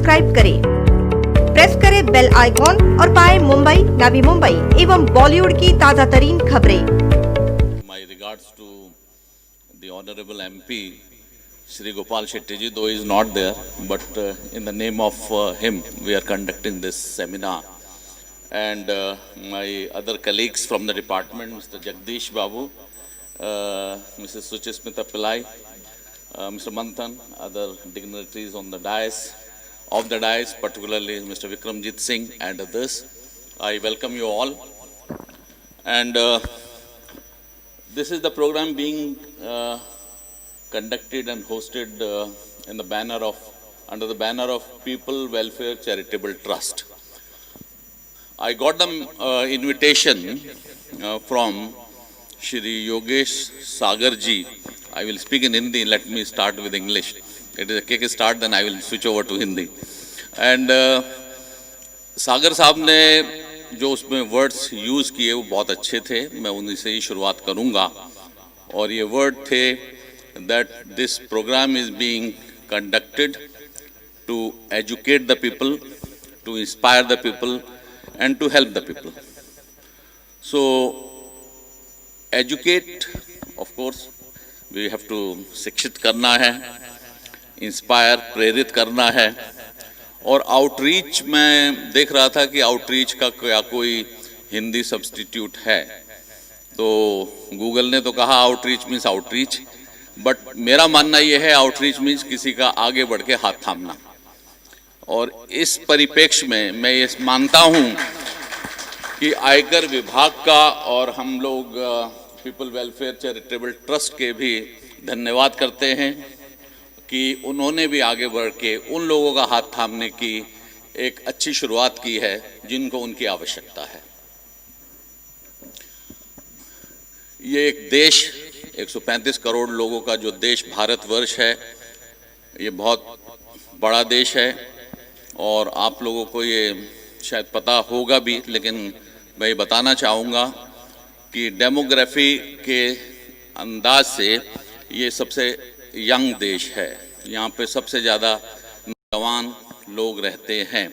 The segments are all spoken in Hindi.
सब्सक्राइब करें, प्रेस करें बेल आइकॉन और पाएं मुंबई, नवी मुंबई एवं बॉलीवुड की ताजा तरीन खबरें। My regards to the Honorable MP Shri Gopal Shetty ji, though he is not there, but in the name of him, we are conducting this seminar. And my other colleagues from the department, Mr. Jagdish Babu, Mrs. Suchismita Pillai, Mr. Manthan, other dignitaries on the dais, particularly Mr. Vikramjit Singh and others. I welcome you all. And this is the program being conducted and hosted under the banner of People Welfare Charitable Trust. I got the invitation from Shri Yogesh Sagar ji. I will speak in Hindi. Let me start with English. It is a kick start, then I will switch over to Hindi. And सागर साहब ने जो उसमें वर्ड्स यूज़ किए वो बहुत अच्छे थे, मैं उन्हीं से ही शुरुआत करूंगा। और ये वर्ड थे that this program is being conducted to educate the people, to inspire the people and to help the people. So educate, of course, we have to शिक्षित करना है, इंस्पायर प्रेरित करना है। और आउटरीच में देख रहा था कि आउटरीच का क्या कोई हिंदी सब्स्टिट्यूट है, तो गूगल ने तो कहा आउटरीच मीन्स आउटरीच, बट मेरा मानना यह है आउटरीच मीन्स किसी का आगे बढ़ के हाथ थामना। और इस परिप्रेक्ष्य में मैं ये मानता हूँ कि आयकर विभाग का और हम लोग पीपल वेलफेयर चैरिटेबल ट्रस्ट के भी धन्यवाद करते हैं कि उन्होंने भी आगे बढ़ के उन लोगों का हाथ थामने की एक अच्छी शुरुआत की है जिनको उनकी आवश्यकता है। ये एक देश, 135 करोड़ लोगों का जो देश भारतवर्ष है, ये बहुत बड़ा देश है। और आप लोगों को ये शायद पता होगा भी, लेकिन मैं बताना चाहूँगा कि डेमोग्राफी के अंदाज से ये सबसे यंग देश है। यहाँ पे सबसे ज़्यादा नौजवान लोग रहते हैं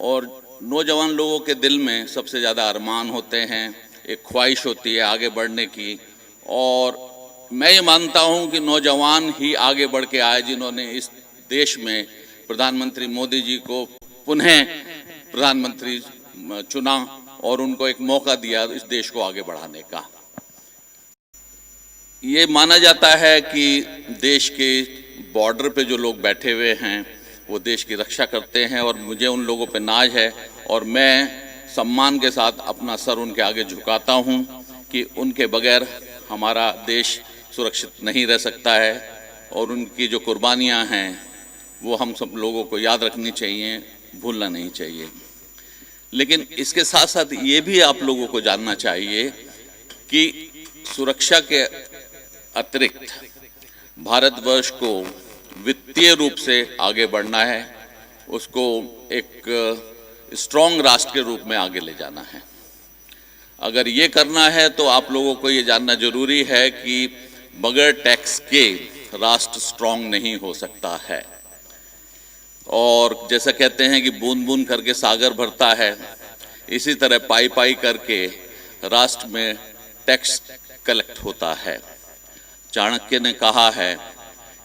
और नौजवान लोगों के दिल में सबसे ज़्यादा अरमान होते हैं, एक ख्वाहिश होती है आगे बढ़ने की। और मैं ये मानता हूँ कि नौजवान ही आगे बढ़ के आए जिन्होंने इस देश में प्रधानमंत्री मोदी जी को पुनः प्रधानमंत्री चुना और उनको एक मौका दिया इस देश को आगे बढ़ाने का। ये माना जाता है कि देश के बॉर्डर पे जो लोग बैठे हुए हैं वो देश की रक्षा करते हैं और मुझे उन लोगों पे नाज है और मैं सम्मान के साथ अपना सर उनके आगे झुकाता हूँ कि उनके बगैर हमारा देश सुरक्षित नहीं रह सकता है। और उनकी जो कुर्बानियाँ हैं वो हम सब लोगों को याद रखनी चाहिए, भूलना नहीं चाहिए। लेकिन इसके साथ साथ ये भी आप लोगों को जानना चाहिए कि सुरक्षा के अतिरिक्त भारतवर्ष को वित्तीय रूप से आगे बढ़ना है, उसको एक स्ट्रॉन्ग राष्ट्र के रूप में आगे ले जाना है। अगर ये करना है तो आप लोगों को ये जानना जरूरी है कि बगैर टैक्स के राष्ट्र स्ट्रॉन्ग नहीं हो सकता है। और जैसा कहते हैं कि बूंद बूंद करके सागर भरता है, इसी तरह पाई पाई करके राष्ट्र में टैक्स कलेक्ट होता है। चाणक्य ने कहा है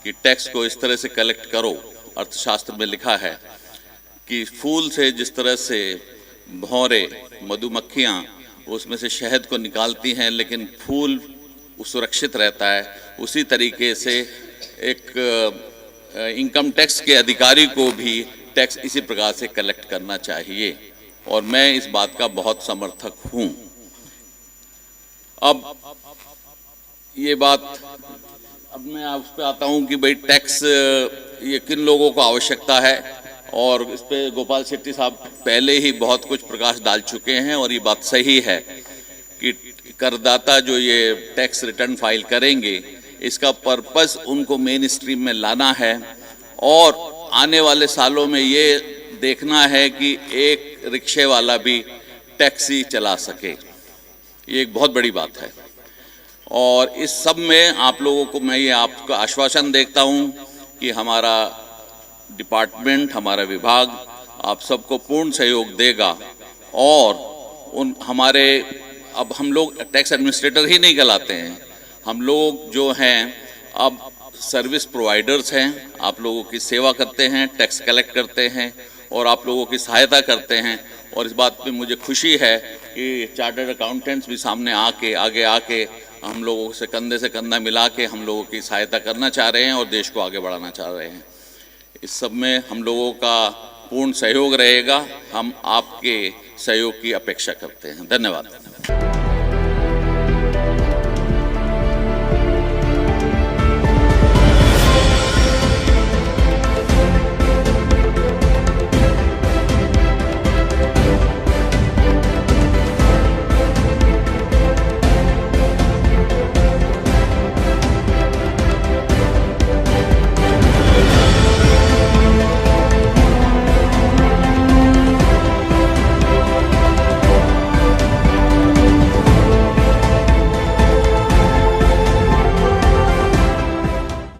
कि टैक्स को इस तरह से कलेक्ट करो, अर्थशास्त्र में लिखा है कि फूल से जिस तरह से भौरे मधुमक्खियाँ उसमें से शहद को निकालती हैं लेकिन फूल सुरक्षित रहता है, उसी तरीके से एक इनकम टैक्स के अधिकारी को भी टैक्स इसी प्रकार से कलेक्ट करना चाहिए और मैं इस बात का बहुत समर्थक हूँ। अब ये बात, अब मैं उस पर आता हूँ कि भाई टैक्स ये किन लोगों को आवश्यकता है, और इस पे गोपाल शेट्टी साहब पहले ही बहुत कुछ प्रकाश डाल चुके हैं। और ये बात सही है कि करदाता जो ये टैक्स रिटर्न फाइल करेंगे, इसका पर्पस उनको मेन स्ट्रीम में लाना है और आने वाले सालों में ये देखना है कि एक रिक्शे वाला भी टैक्सी चला सके। ये एक बहुत बड़ी बात है। और इस सब में आप लोगों को मैं ये आपका आश्वासन देखता हूँ कि हमारा डिपार्टमेंट, हमारा विभाग आप सबको पूर्ण सहयोग देगा और उन हमारे अब हम लोग टैक्स एडमिनिस्ट्रेटर ही नहीं कहलाते हैं, हम लोग जो हैं अब सर्विस प्रोवाइडर्स हैं, आप लोगों की सेवा करते हैं, टैक्स कलेक्ट करते हैं और आप लोगों की सहायता करते हैं। और इस बात पे मुझे खुशी है कि चार्टर्ड अकाउंटेंट्स भी सामने आके आगे आके हम लोगों से कंधा मिला के हम लोगों की सहायता करना चाह रहे हैं और देश को आगे बढ़ाना चाह रहे हैं। इस सब में हम लोगों का पूर्ण सहयोग रहेगा, हम आपके सहयोग की अपेक्षा करते हैं। धन्यवाद।